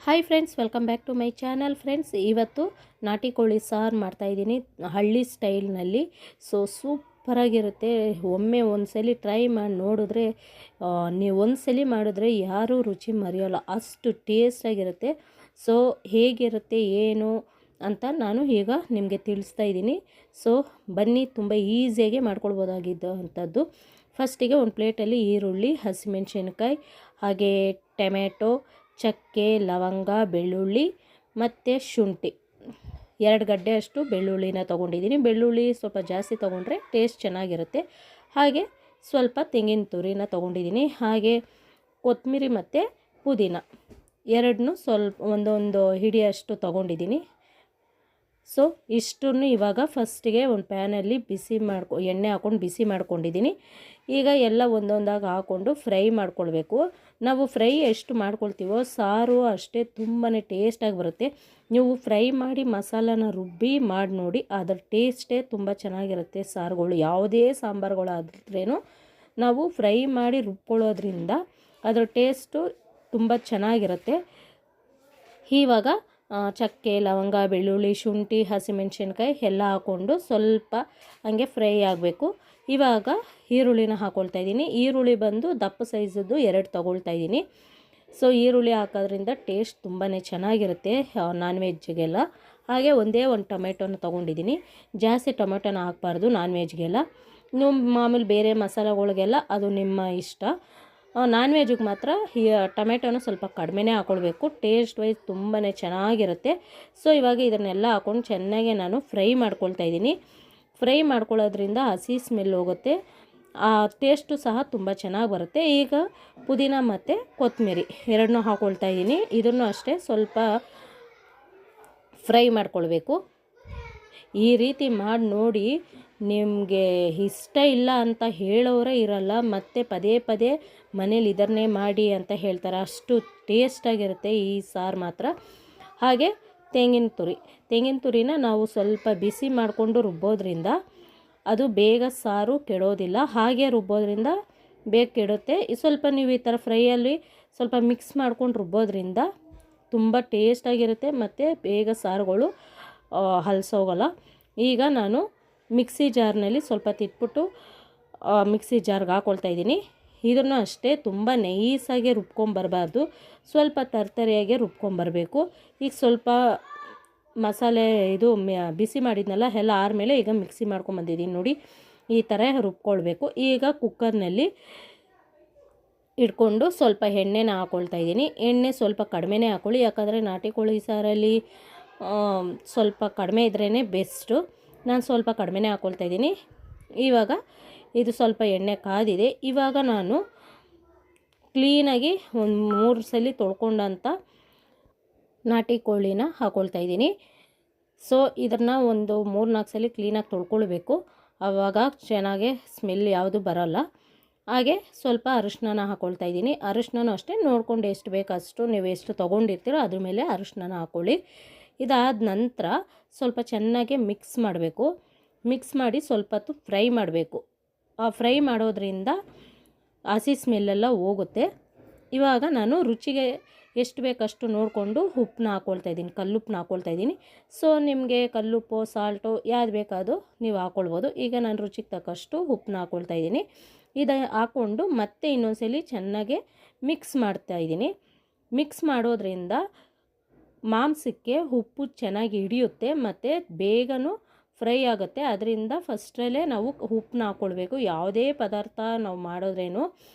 Hi friends, welcome back to my channel. Friends, ಇವತ್ತು ನಾಟಿ ಕೋಳಿ ಸಾರು ಮಾಡ್ತಾಯಿದ್ದೀನಿ ಹಳ್ಳಿ ಸ್ಟೈಲ್ನಲ್ಲಿ. ಸೂಪರಾಗಿರುತ್ತೆ. ಒಮ್ಮೆ ಒಂದ್ಸಲಿ ಟ್ರೈ ಮಾಡಿ ನೋಡಿದ್ರೆ ನೀವು ಒಂದ್ಸಲಿ ಮಾಡಿದ್ರೆ ಯಾರೂ ರುಚಿ ಮರೆಯೋಲ್ಲ, ಅಷ್ಟು ಟೇಸ್ಟಾಗಿರುತ್ತೆ. ಸೊ ಹೇಗಿರುತ್ತೆ ಏನು ಅಂತ ನಾನು ಈಗ ನಿಮಗೆ ತಿಳಿಸ್ತಾ ಇದ್ದೀನಿ. ಸೊ ಬನ್ನಿ, ತುಂಬ ಈಸಿಯಾಗಿ ಮಾಡ್ಕೊಳ್ಬೋದಾಗಿದ್ದಂಥದ್ದು. ಫಸ್ಟಿಗೆ ಒಂದು ಪ್ಲೇಟಲ್ಲಿ ಈರುಳ್ಳಿ, ಹಸಿಮೆಣಸಿನ್ಕಾಯಿ, ಹಾಗೆ ಟೊಮೆಟೊ, ಚಕ್ಕೆ, ಲವಂಗ, ಬೆಳ್ಳುಳ್ಳಿ ಮತ್ತು ಶುಂಠಿ 2 ಗಡ್ಡೆ ಅಷ್ಟು ಬೆಳ್ಳುಳ್ಳಿನ ತೊಗೊಂಡಿದ್ದೀನಿ. ಬೆಳ್ಳುಳ್ಳಿ ಸ್ವಲ್ಪ ಜಾಸ್ತಿ ತೊಗೊಂಡ್ರೆ ಟೇಸ್ಟ್ ಚೆನ್ನಾಗಿರುತ್ತೆ. ಹಾಗೆ ಸ್ವಲ್ಪ ತೆಂಗಿನ ತುರಿನ ತೊಗೊಂಡಿದ್ದೀನಿ. ಹಾಗೆ ಕೊತ್ತಂಬರಿ ಮತ್ತು ಪುದೀನ ಎರಡನ್ನೂ ಸ್ವಲ್ಪ ಒಂದೊಂದು ಹಿಡಿಯಷ್ಟು ತೊಗೊಂಡಿದ್ದೀನಿ. ಸೊ ಇಷ್ಟನ್ನು ಇವಾಗ ಫಸ್ಟಿಗೆ ಒಂದು ಪ್ಯಾನಲ್ಲಿ ಎಣ್ಣೆ ಹಾಕ್ಕೊಂಡು ಬಿಸಿ ಮಾಡ್ಕೊಂಡಿದ್ದೀನಿ. ಈಗ ಎಲ್ಲ ಒಂದೊಂದಾಗಿ ಹಾಕ್ಕೊಂಡು ಫ್ರೈ ಮಾಡ್ಕೊಳ್ಬೇಕು. ನಾವು ಫ್ರೈ ಎಷ್ಟು ಮಾಡ್ಕೊಳ್ತೀವೋ ಸಾರು ಅಷ್ಟೇ ತುಂಬಾ ಟೇಸ್ಟಾಗಿ ಬರುತ್ತೆ. ನೀವು ಫ್ರೈ ಮಾಡಿ ಮಸಾಲಾನ ರುಬ್ಬಿ ಮಾಡಿ ನೋಡಿ, ಅದರ ಟೇಸ್ಟೇ ತುಂಬ ಚೆನ್ನಾಗಿರುತ್ತೆ. ಸಾರುಗಳು ಯಾವುದೇ ಸಾಂಬಾರುಗಳಾದ್ರೇನು ನಾವು ಫ್ರೈ ಮಾಡಿ ರುಬ್ಕೊಳ್ಳೋದ್ರಿಂದ ಅದರ ಟೇಸ್ಟು ತುಂಬ ಚೆನ್ನಾಗಿರುತ್ತೆ. ಇವಾಗ ಚಕ್ಕೆ, ಲವಂಗ, ಬೆಳ್ಳುಳ್ಳಿ, ಶುಂಠಿ, ಹಸಿಮೆಣಸಿನ್ಕಾಯಿ ಎಲ್ಲ ಹಾಕ್ಕೊಂಡು ಸ್ವಲ್ಪ ಹಂಗೆ ಫ್ರೈ ಆಗಬೇಕು. ಇವಾಗ ಈರುಳ್ಳಿನ ಹಾಕ್ಕೊಳ್ತಾ ಇದ್ದೀನಿ. ಈರುಳ್ಳಿ ಬಂದು ದಪ್ಪ ಸೈಜದ್ದು 2 ತೊಗೊಳ್ತಾ ಇದ್ದೀನಿ. ಸೊ ಈರುಳ್ಳಿ ಹಾಕೋದ್ರಿಂದ ಟೇಸ್ಟ್ ತುಂಬಾ ಚೆನ್ನಾಗಿರುತ್ತೆ ನಾನ್ ವೆಜ್ಗೆಲ್ಲ. ಹಾಗೆ ಒಂದೇ ಒಂದು ಟೊಮೆಟೊನ ತೊಗೊಂಡಿದ್ದೀನಿ. ಜಾಸ್ತಿ ಟೊಮೆಟೊನ ಹಾಕಬಾರ್ದು ನಾನ್ ವೆಜ್ಗೆಲ್ಲ. ನೀವು ಮಾಮೂಲಿ ಬೇರೆ ಮಸಾಲೆಗಳಿಗೆಲ್ಲ ಅದು ನಿಮ್ಮ ಇಷ್ಟ. ನಾನ್ ವೆಜ್ಗೆ ಮಾತ್ರ ಈ ಟೊಮೆಟೊನ ಸ್ವಲ್ಪ ಕಡಿಮೆನೇ ಹಾಕ್ಕೊಳ್ಬೇಕು. ಟೇಸ್ಟ್ ವೈಸ್ ತುಂಬಾ ಚೆನ್ನಾಗಿರುತ್ತೆ. ಸೊ ಇವಾಗ ಇದನ್ನೆಲ್ಲ ಹಾಕ್ಕೊಂಡು ಚೆನ್ನಾಗಿ ನಾನು ಫ್ರೈ ಮಾಡ್ಕೊಳ್ತಾ ಇದ್ದೀನಿ. ಫ್ರೈ ಮಾಡ್ಕೊಳ್ಳೋದ್ರಿಂದ ಹಸಿ ಸ್ಮೆಲ್ ಹೋಗುತ್ತೆ, ಆ ಟೇಸ್ಟು ಸಹ ತುಂಬ ಚೆನ್ನಾಗಿ ಬರುತ್ತೆ. ಈಗ ಪುದೀನ ಮತ್ತು ಕೊತ್ತಂಬರಿ ಎರಡನ್ನೂ ಹಾಕ್ಕೊಳ್ತಾ ಇದ್ದೀನಿ. ಇದನ್ನು ಅಷ್ಟೇ ಸ್ವಲ್ಪ ಫ್ರೈ ಮಾಡ್ಕೊಳ್ಬೇಕು. ಈ ರೀತಿ ಮಾಡಿ ನೋಡಿ, ನಿಮಗೆ ಇಷ್ಟ ಇಲ್ಲ ಅಂತ ಹೇಳೋರೇ ಇರಲ್ಲ. ಮತ್ತು ಪದೇ ಪದೇ ಮನೇಲಿ ಇದನ್ನೇ ಮಾಡಿ ಅಂತ ಹೇಳ್ತಾರೆ, ಅಷ್ಟು ಟೇಸ್ಟಾಗಿರುತ್ತೆ ಈ ಸಾರು ಮಾತ್ರ. ಹಾಗೆ ತೆಂಗಿನ ತುರಿನ ನಾವು ಸ್ವಲ್ಪ ಬಿಸಿ ಮಾಡಿಕೊಂಡು ರುಬ್ಬೋದ್ರಿಂದ ಅದು ಬೇಗ ಸಾರು ಕೆಡೋದಿಲ್ಲ. ಹಾಗೆ ರುಬ್ಬೋದ್ರಿಂದ ಬೇಗ ಕೆಡುತ್ತೆ. ಸ್ವಲ್ಪ ನೀವು ಈ ಥರ ಫ್ರೈಯಲ್ಲಿ ಸ್ವಲ್ಪ ಮಿಕ್ಸ್ ಮಾಡ್ಕೊಂಡು ರುಬ್ಬೋದ್ರಿಂದ ತುಂಬ ಟೇಸ್ಟಾಗಿರುತ್ತೆ ಮತ್ತು ಬೇಗ ಸಾರುಗಳು ಹಲಸೋಗಲ್ಲ. ಈಗ ನಾನು ಮಿಕ್ಸಿ ಜಾರ್ನಲ್ಲಿ ಸ್ವಲ್ಪ ತಿಟ್ಬಿಟ್ಟು ಮಿಕ್ಸಿ ಜಾರ್ಗೆ ಹಾಕ್ಕೊಳ್ತಾ ಇದ್ದೀನಿ. ಇದನ್ನು ಅಷ್ಟೇ ತುಂಬ ನೈಸಾಗಿ ರುಬ್ಕೊಂಬರಬಾರ್ದು, ಸ್ವಲ್ಪ ತರ್ತರಿಯಾಗೆ ರುಬ್ಕೊಂಬರಬೇಕು. ಈಗ ಸ್ವಲ್ಪ ಮಸಾಲೆ ಇದು ಬಿಸಿ ಮಾಡಿದ್ನಲ್ಲ ಎಲ್ಲ ಆದಮೇಲೆ ಈಗ ಮಿಕ್ಸಿ ಮಾಡ್ಕೊಂಬಂದಿದ್ದೀನಿ ನೋಡಿ, ಈ ಥರ ರುಬ್ಕೊಳ್ಬೇಕು. ಈಗ ಕುಕ್ಕರ್ನಲ್ಲಿ ಇಟ್ಕೊಂಡು ಸ್ವಲ್ಪ ಎಣ್ಣೆನ ಹಾಕ್ಕೊಳ್ತಾ ಇದ್ದೀನಿ. ಎಣ್ಣೆ ಸ್ವಲ್ಪ ಕಡಿಮೆನೇ ಹಾಕ್ಕೊಳ್ಳಿ, ಯಾಕಂದರೆ ನಾಟಿ ಕೋಳಿ ಸಾರಲ್ಲಿ ಸ್ವಲ್ಪ ಕಡಿಮೆ ಇದ್ರೇ ಬೆಸ್ಟು. ನಾನು ಸ್ವಲ್ಪ ಕಡಿಮೆನೇ ಹಾಕ್ಕೊಳ್ತಾ ಇದ್ದೀನಿ. ಇವಾಗ ಇದು ಸ್ವಲ್ಪ ಎಣ್ಣೆ ಕಾದಿದೆ. ಇವಾಗ ನಾನು ಕ್ಲೀನಾಗಿ ಒಂದು 3 ಸಲ ತೊಳ್ಕೊಂಡಂಥ ನಾಟಿ ಕೋಳಿನ ಹಾಕ್ಕೊಳ್ತಾ ಇದ್ದೀನಿ. ಸೊ ಇದನ್ನು ಒಂದು 3-4 ಸಲ ಕ್ಲೀನಾಗಿ ತೊಳ್ಕೊಳ್ಬೇಕು, ಆವಾಗ ಚೆನ್ನಾಗಿ ಸ್ಮೆಲ್ ಯಾವುದು ಬರೋಲ್ಲ. ಹಾಗೆ ಸ್ವಲ್ಪ ಅರಿಶಿನ ಹಾಕ್ಕೊಳ್ತಾ ಇದ್ದೀನಿ. ಅರಿಶಿನ ಅಷ್ಟೇ ನೋಡ್ಕೊಂಡು ಎಷ್ಟು ಬೇಕು ಅಷ್ಟು, ನೀವು ಎಷ್ಟು ತೊಗೊಂಡಿರ್ತೀರೋ ಅದ್ರ ಮೇಲೆ ಅರಿಶಿನ ಹಾಕ್ಕೊಳ್ಳಿ. ಇದಾದ ನಂತರ ಸ್ವಲ್ಪ ಚೆನ್ನಾಗಿ ಮಿಕ್ಸ್ ಮಾಡಬೇಕು. ಮಿಕ್ಸ್ ಮಾಡಿ ಸ್ವಲ್ಪ ಹೊತ್ತು ಫ್ರೈ ಮಾಡಬೇಕು. ಆ ಫ್ರೈ ಮಾಡೋದ್ರಿಂದ ಹಸಿ ಸ್ಮೆಲ್ಲೆಲ್ಲ ಹೋಗುತ್ತೆ. ಇವಾಗ ನಾನು ರುಚಿಗೆ ಎಷ್ಟು ಬೇಕಷ್ಟು ನೋಡಿಕೊಂಡು ಉಪ್ಪನ್ನ ಹಾಕ್ಕೊಳ್ತಾ ಇದ್ದೀನಿ, ಕಲ್ಲುಪ್ಪನ್ನ ಹಾಕ್ಕೊಳ್ತಾ ಇದ್ದೀನಿ. ಸೊ ನಿಮಗೆ ಕಲ್ಲುಪ್ಪು, ಸಾಲ್ಟು ಯಾವ್ದು ಬೇಕಾದು ನೀವು ಹಾಕ್ಕೊಳ್ಬೋದು. ಈಗ ನಾನು ರುಚಿಗೆ ತಕ್ಕಷ್ಟು ಉಪ್ಪನ್ನ ಹಾಕ್ಕೊಳ್ತಾ ಇದ್ದೀನಿ. ಇದು ಹಾಕ್ಕೊಂಡು ಮತ್ತೆ ಇನ್ನೊಂದ್ಸಲಿ ಚೆನ್ನಾಗಿ ಮಿಕ್ಸ್ ಮಾಡ್ತಾಯಿದ್ದೀನಿ. ಮಿಕ್ಸ್ ಮಾಡೋದ್ರಿಂದ ಮಾಂಸಕ್ಕೆ ಉಪ್ಪು ಚೆನ್ನಾಗಿ ಹಿಡಿಯುತ್ತೆ ಮತ್ತು ಬೇಗನೂ ಫ್ರೈ ಆಗುತ್ತೆ. ಅದರಿಂದ ಫಸ್ಟಲ್ಲೇ ನಾವು ಉಪ್ಪನ್ನ ಹಾಕ್ಕೊಳ್ಬೇಕು. ಯಾವುದೇ ಪದಾರ್ಥ ನಾವು ಮಾಡೋದ್ರೇನು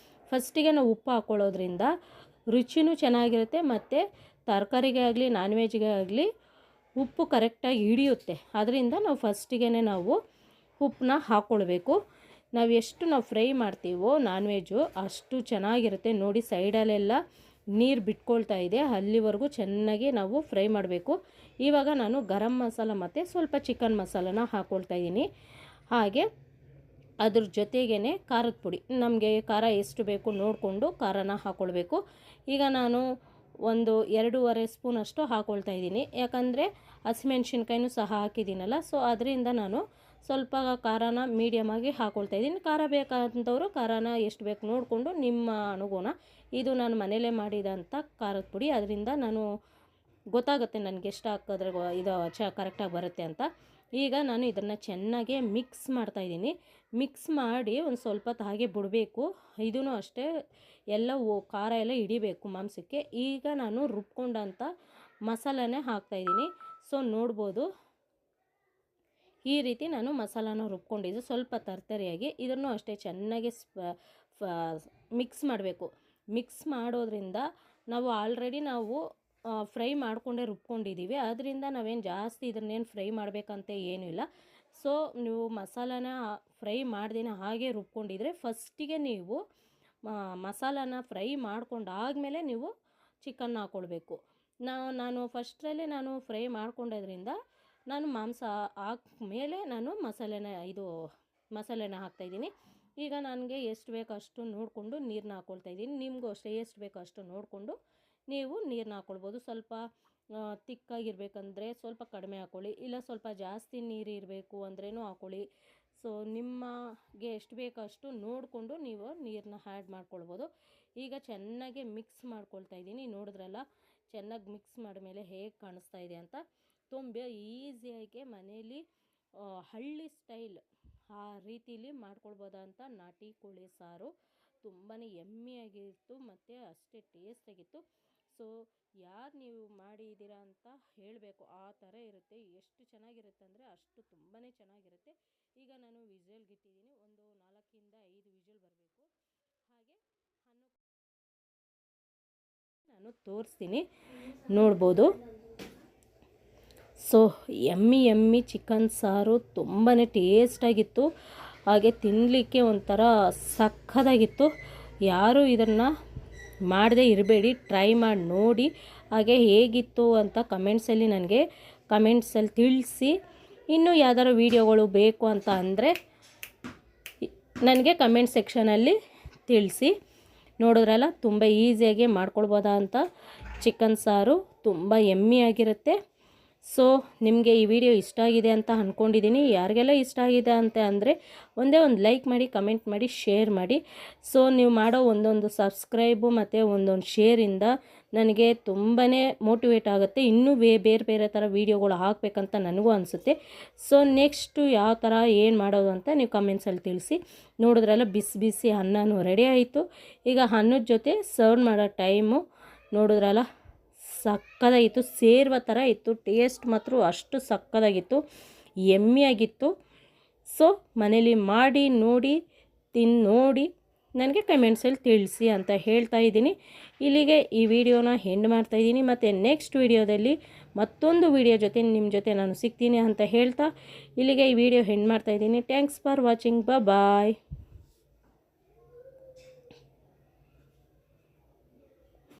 ಫಸ್ಟಿಗೆ ನಾವು ಉಪ್ಪು ಹಾಕ್ಕೊಳ್ಳೋದ್ರಿಂದ ರುಚಿನೂ ಚೆನ್ನಾಗಿರುತ್ತೆ ಮತ್ತು ತರಕಾರಿಗೆ ಆಗಲಿ ನಾನ್ ವೆಜ್ಗೆ ಆಗಲಿ ಉಪ್ಪು ಕರೆಕ್ಟಾಗಿ ಹಿಡಿಯುತ್ತೆ. ಅದರಿಂದ ನಾವು ಫಸ್ಟಿಗೆ ನಾವು ಉಪ್ಪನ್ನ ಹಾಕ್ಕೊಳ್ಬೇಕು. ನಾವು ಎಷ್ಟು ಫ್ರೈ ಮಾಡ್ತೀವೋ ನಾನ್ ವೆಜ್ಜು ಅಷ್ಟು ಚೆನ್ನಾಗಿರುತ್ತೆ. ನೋಡಿ, ಸೈಡಲ್ಲೆಲ್ಲ ನೀರು ಬಿಟ್ಕೊಳ್ತಾ ಇದೆ, ಅಲ್ಲಿವರೆಗೂ ಚೆನ್ನಾಗಿ ನಾವು ಫ್ರೈ ಮಾಡಬೇಕು. ಇವಾಗ ನಾನು ಗರಂ ಮಸಾಲ ಮತ್ತು ಸ್ವಲ್ಪ ಚಿಕನ್ ಮಸಾಲನ ಹಾಕ್ಕೊಳ್ತಾ ಇದ್ದೀನಿ. ಹಾಗೆ ಅದ್ರ ಜೊತೆಗೇ ಖಾರದ ಪುಡಿ, ನಮಗೆ ಖಾರ ಎಷ್ಟು ಬೇಕು ನೋಡಿಕೊಂಡು ಖಾರನ ಹಾಕ್ಕೊಳ್ಬೇಕು. ಈಗ ನಾನು ಒಂದು 2.5 ಸ್ಪೂನಷ್ಟು ಹಾಕ್ಕೊಳ್ತಾ ಇದ್ದೀನಿ, ಯಾಕಂದರೆ ಹಸಿಮೆಣ್ಸಿನ್ಕಾಯಿನೂ ಸಹ ಹಾಕಿದ್ದೀನಲ್ಲ. ಸೊ ಅದರಿಂದ ನಾನು ಸ್ವಲ್ಪ ಖಾರನ ಮೀಡಿಯಮಾಗಿ ಹಾಕ್ಕೊಳ್ತಾ ಇದ್ದೀನಿ. ಖಾರ ಬೇಕಾದಂಥವ್ರು ಖಾರನ ಎಷ್ಟು ಬೇಕು ನೋಡಿಕೊಂಡು ನಿಮ್ಮ ಅನುಗುಣ. ಇದು ನಾನು ಮನೇಲೇ ಮಾಡಿದಂಥ ಖಾರದ ಪುಡಿ, ಅದರಿಂದ ನಾನು ಗೊತ್ತಾಗುತ್ತೆ ನನಗೆ ಎಷ್ಟು ಹಾಕಿದ್ರೆ ಇದು ಕರೆಕ್ಟಾಗಿ ಬರುತ್ತೆ ಅಂತ. ಈಗ ನಾನು ಇದನ್ನು ಚೆನ್ನಾಗಿ ಮಿಕ್ಸ್ ಮಾಡ್ತಾಯಿದ್ದೀನಿ. ಮಿಕ್ಸ್ ಮಾಡಿ ಒಂದು ಸ್ವಲ್ಪ ಹೊತ್ತು ಹಾಗೆ ಬಿಡಬೇಕು. ಇದೂ ಅಷ್ಟೇ ಎಲ್ಲ ಖಾರ ಎಲ್ಲ ಹಿಡಿಬೇಕು ಮಾಂಸಕ್ಕೆ. ಈಗ ನಾನು ರುಬ್ಕೊಂಡಂಥ ಮಸಾಲನೇ ಹಾಕ್ತಾಯಿದ್ದೀನಿ. ಸೊ ನೋಡ್ಬೋದು, ಈ ರೀತಿ ನಾನು ಮಸಾಲಾನ ರುಬ್ಕೊಂಡಿದ್ದು ಸ್ವಲ್ಪ ತರ್ತರಿಯಾಗಿ. ಇದನ್ನು ಅಷ್ಟೇ ಚೆನ್ನಾಗಿ ಮಿಕ್ಸ್ ಮಾಡಬೇಕು. ಮಿಕ್ಸ್ ಮಾಡೋದ್ರಿಂದ ನಾವು ಆಲ್ರೆಡಿ ಫ್ರೈ ಮಾಡಿಕೊಂಡೇ ರುಬ್ಕೊಂಡಿದ್ದೀವಿ. ಅದರಿಂದ ನಾವೇನು ಜಾಸ್ತಿ ಇದನ್ನೇನು ಫ್ರೈ ಮಾಡಬೇಕಂತ ಏನೂ ಇಲ್ಲ. ಸೊ ನೀವು ಮಸಾಲಾನ ಫ್ರೈ ಮಾಡ್ದೇನೆ ಹಾಗೆ ರುಬ್ಕೊಂಡಿದ್ರೆ ಫಸ್ಟಿಗೆ ನೀವು ಮಸಾಲಾನ ಫ್ರೈ ಮಾಡ್ಕೊಂಡಾದಮೇಲೆ ನೀವು ಚಿಕನ್ನ ಹಾಕ್ಕೊಳ್ಬೇಕು. ನಾನು ಫಸ್ಟ್ರಲ್ಲೇ ಫ್ರೈ ಮಾಡ್ಕೊಂಡಿದ್ರಿಂದ ನಾನು ಮಾಂಸ ಹಾಕ್ಮೇಲೆ ನಾನು ಮಸಾಲೆನ ಹಾಕ್ತಾಯಿದ್ದೀನಿ. ಈಗ ನನಗೆ ಎಷ್ಟು ಬೇಕೋ ಅಷ್ಟು ನೋಡಿಕೊಂಡು ನೀರನ್ನ ಹಾಕ್ಕೊಳ್ತಾಯಿದ್ದೀನಿ. ನಿಮಗೂ ಅಷ್ಟೇ ಎಷ್ಟು ಬೇಕೋ ಅಷ್ಟು ನೋಡಿಕೊಂಡು ನೀವು ನೀರನ್ನ ಹಾಕ್ಕೊಳ್ಬೋದು. ಸ್ವಲ್ಪ ತಿಕ್ಕಾಗಿರ್ಬೇಕಂದ್ರೆ ಸ್ವಲ್ಪ ಕಡಿಮೆ ಹಾಕ್ಕೊಳ್ಳಿ, ಇಲ್ಲ ಸ್ವಲ್ಪ ಜಾಸ್ತಿ ನೀರು ಇರಬೇಕು ಅಂದ್ರೂ ಹಾಕ್ಕೊಳ್ಳಿ. ಸೊ ನಿಮಗೆ ಎಷ್ಟು ಬೇಕೋ ಅಷ್ಟು ನೋಡಿಕೊಂಡು ನೀವು ನೀರನ್ನ ಆ್ಯಡ್ ಮಾಡ್ಕೊಳ್ಬೋದು. ಈಗ ಚೆನ್ನಾಗಿ ಮಿಕ್ಸ್ ಮಾಡ್ಕೊಳ್ತಾಯಿದ್ದೀನಿ. ನೋಡಿದ್ರಲ್ಲ, ಚೆನ್ನಾಗಿ ಮಿಕ್ಸ್ ಮಾಡಿದ್ಮೇಲೆ ಹೇಗೆ ಕಾಣಿಸ್ತಾ ಇದೆ ಅಂತ. ತುಂಬ ಈಸಿಯಾಗಿ ಮನೇಲಿ ಹಳ್ಳಿ ಸ್ಟೈಲ್ ಆ ರೀತಿಲಿ ಮಾಡ್ಕೊಳ್ಬೋದಂತ ನಾಟಿ ಕೋಳಿ ಸಾರು ತುಂಬಾ ಯಮ್ಮಿಯಾಗಿತ್ತು ಮತ್ತು ಅಷ್ಟೇ ಟೇಸ್ಟಾಗಿತ್ತು. ಸೊ ಯಾರು ನೀವು ಮಾಡಿದ್ದೀರಾ ಅಂತ ಹೇಳಬೇಕು. ಆ ಥರ ಇರುತ್ತೆ, ಎಷ್ಟು ಚೆನ್ನಾಗಿರುತ್ತೆ ಅಂದರೆ ಅಷ್ಟು ತುಂಬಾ ಚೆನ್ನಾಗಿರುತ್ತೆ. ಈಗ ನಾನು ವಿಷಲ್ಗಿಟ್ಟಿದ್ದೀನಿ, ಒಂದು 4ರಿಂದ 5 ವಿಷಲ್ ಬರಬೇಕು. ಹಾಗೆ ನಾನು ತೋರಿಸ್ತೀನಿ, ನೋಡ್ಬೋದು. ಸೊ ಯಮ್ಮಿ ಚಿಕನ್ ಸಾರು ತುಂಬಾ ಟೇಸ್ಟಾಗಿತ್ತು. ಹಾಗೆ ತಿನ್ನಲಿಕ್ಕೆ ಒಂಥರ ಸಕ್ಕತ್ತಾಗಿತ್ತು. ಯಾರು ಇದನ್ನು ಮಾಡದೇ ಇರಬೇಡಿ, ಟ್ರೈ ಮಾಡಿ ನೋಡಿ. ಹಾಗೆ ಹೇಗಿತ್ತು ಅಂತ ಕಮೆಂಟ್ಸಲ್ಲಿ ತಿಳಿಸಿ. ಇನ್ನೂ ಯಾವ್ದಾರು ವೀಡಿಯೋಗಳು ಬೇಕು ಅಂತ ಅಂದರೆ ನನಗೆ ಕಮೆಂಟ್ ಸೆಕ್ಷನಲ್ಲಿ ತಿಳಿಸಿ. ನೋಡಿದ್ರಲ್ಲ, ತುಂಬ ಈಸಿಯಾಗಿ ಮಾಡ್ಕೊಳ್ಬೋದಾ ಅಂತ ಚಿಕನ್ ಸಾರು, ತುಂಬ ಯಮ್ಮಿಯಾಗಿರುತ್ತೆ. ಸೊ ನಿಮಗೆ ಈ ವಿಡಿಯೋ ಇಷ್ಟ ಆಗಿದೆ ಅಂತ ಅಂದ್ಕೊಂಡಿದ್ದೀನಿ. ಯಾರಿಗೆಲ್ಲ ಇಷ್ಟ ಆಗಿದೆ ಅಂತ ಅಂದರೆ ಒಂದೇ ಒಂದು ಲೈಕ್ ಮಾಡಿ, ಕಮೆಂಟ್ ಮಾಡಿ, ಶೇರ್ ಮಾಡಿ. ಸೊ ನೀವು ಮಾಡೋ ಒಂದೊಂದು ಸಬ್ಸ್ಕ್ರೈಬು ಮತ್ತು ಒಂದೊಂದು ಶೇರಿಂದ ನನಗೆ ತುಂಬಾ ಮೋಟಿವೇಟ್ ಆಗುತ್ತೆ. ಇನ್ನೂ ಬೇರೆ ಬೇರೆ ಥರ ವೀಡಿಯೋಗಳು ಹಾಕಬೇಕಂತ ನನಗೂ ಅನಿಸುತ್ತೆ. ಸೊ ನೆಕ್ಸ್ಟು ಯಾವ ಥರ ಏನು ಮಾಡೋದು ಅಂತ ನೀವು ಕಮೆಂಟ್ಸಲ್ಲಿ ತಿಳಿಸಿ. ನೋಡಿದ್ರಲ್ಲ, ಬಿಸಿ ಬಿಸಿ ಅನ್ನನೂ ರೆಡಿ ಆಯಿತು. ಈಗ ಅನ್ನದ ಜೊತೆ ಸರ್ವ್ ಮಾಡೋ ಟೈಮು ನೋಡಿದ್ರಲ್ಲ, ಸಕ್ಕದಾಗಿತ್ತು, ಸೇರುವ ಥರ ಇತ್ತು. ಟೇಸ್ಟ್ ಮಾತ್ರ ಅಷ್ಟು ಸಕ್ಕದಾಗಿತ್ತು, ಯಮ್ಮಿಯಾಗಿತ್ತು. ಸೊ ಮನೇಲಿ ಮಾಡಿ ನೋಡಿ, ನೋಡಿ ನನಗೆ ಕಮೆಂಟ್ಸಲ್ಲಿ ತಿಳಿಸಿ ಅಂತ ಹೇಳ್ತಾ ಇದ್ದೀನಿ. ಇಲ್ಲಿಗೆ ಈ ವಿಡಿಯೋನ ಎಂಡ್ ಮಾಡ್ತಾಯಿದ್ದೀನಿ. ಮತ್ತು ನೆಕ್ಸ್ಟ್ ವಿಡಿಯೋದಲ್ಲಿ ಮತ್ತೊಂದು ವಿಡಿಯೋ ಜೊತೆ ನಿಮ್ಮ ಜೊತೆ ನಾನು ಸಿಗ್ತೀನಿ ಅಂತ ಹೇಳ್ತಾ ಇಲ್ಲಿಗೆ ಈ ವಿಡಿಯೋ ಎಂಡ್ ಮಾಡ್ತಾಯಿದ್ದೀನಿ. Thanks for watching. ಬಾಯ್.